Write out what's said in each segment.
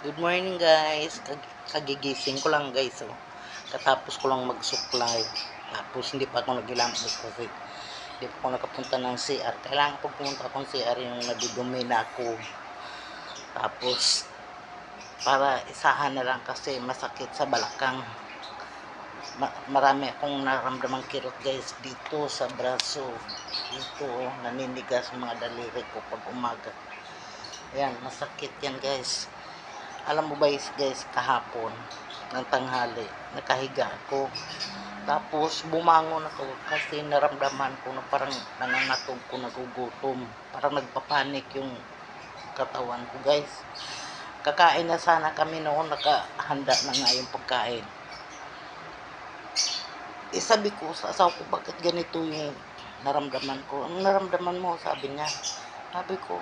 Good morning guys. Kagigising ko lang guys. Oh. Katapos ko lang mag-supply. Tapos hindi pa ako nagilamos kasi hindi pa ako nakapunta ng CR. Kailangan ko pumunta akong CR yung nadudumi na ako. Tapos para isahan na lang kasi masakit sa balakang. Marami akong naramdamang kirot guys dito sa braso. Dito oh, naninigas ang mga daliri ko pag umaga. Ayan, masakit yan guys. Alam mo ba guys, kahapon ng tanghali, nakahiga ako. Tapos bumangon ako kasi naramdaman ko na parang nangangatog ko, nagugutom. Parang nagpapanik yung katawan ko guys. Kakain na sana kami noon, nakahanda na nga yung pagkain. Sabi ko sa asawa ko, bakit ganito yung naramdaman ko? Ang naramdaman mo? Sabi niya. Sabi ko,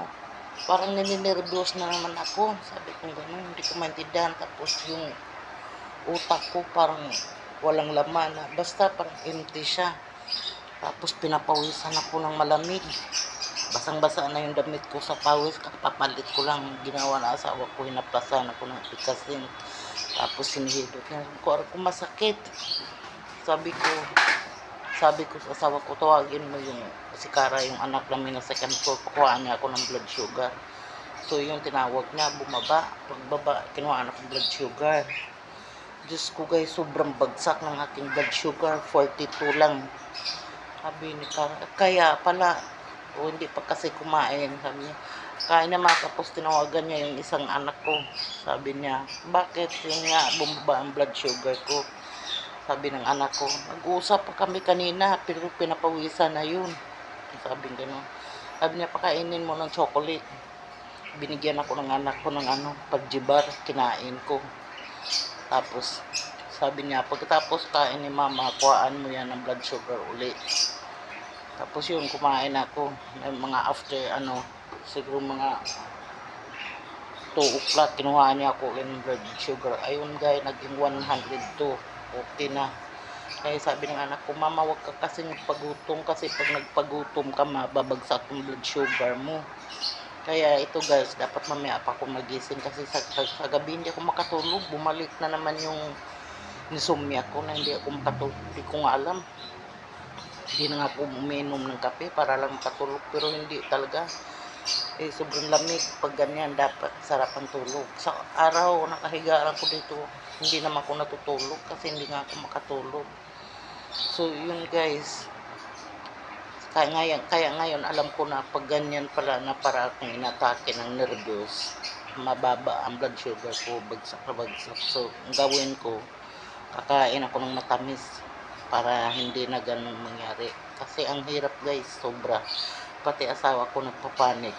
parang nininervyos na naman ako. Sabi ko gano'n, hindi ko maintindihan. Tapos yung utak ko parang walang laman. Basta parang empty siya. Tapos pinapawisan ako ng malamig. Basang-basa na yung damit ko sa pawis. Kapapalit ko lang. Ginawa na asawa ko, hinaplasan ako ng pikasin. Tapos sinihidot niya. Sabi ko, kung masakit. Sabi ko, sa asawa ko, tawagin mo yung si Kara, yung anak namin na second floor, pakuhaan niya ako ng blood sugar. So yung tinawag niya, bumaba. Pagbaba, kinuha ako ng blood sugar. Diyos ko guys, sobrang bagsak ng aking blood sugar, 42 lang. Sabi ni Kara, kaya pala, o hindi pa kasi kumain. Sabi niya, kain naman. Tapos tinawagan niya yung isang anak ko. Sabi niya, bakit yun nga, bumaba ang blood sugar ko. Sabi ng anak ko, nag-uusap pa kami kanina, pero pinapawisan na yun. Sabi gano'n. Sabi niya, pakainin mo ng chocolate. Binigyan ako ng anak ko ng pagjibar, kinain ko. Tapos, sabi niya, pagkatapos kain ni mama, kuhaan mo yan ng blood sugar uli. Tapos yun, kumain ako. Mga after, siguro mga 2 o'clock, kinuha niya ako ng blood sugar. Ayun guys, naging 102. Okay na. Kaya sabi ng anak ko, mama, wag ka kasi magpagutom kasi pag nagpagutom ka, mababagsak yung blood sugar mo. Kaya ito guys, dapat mamaya pa ako magising kasi sa gabi hindi ako makatulog. Bumalik na naman yung insomnia ko na hindi ako makatulog. Hindi ko nga alam. Hindi na nga ako uminom ng kape para lang makatulog, pero hindi talaga. Sobrang lamig. Pag ganyan, dapat sarap ang tulog. Sa araw, nakahiga ako dito. Hindi naman ako natutulog kasi hindi nga ako makatulog. So, yun guys. Kaya ngayon, alam ko na pag ganyan pala na para akong inatake ng nervyos, mababa ang blood sugar ko, bagsak na bagsak. So, ang gawin ko, kakain ako ng matamis para hindi na ganun mangyari. Kasi ang hirap guys, sobra. Pati asawa ko nagpapanik.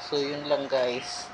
So, yun lang guys.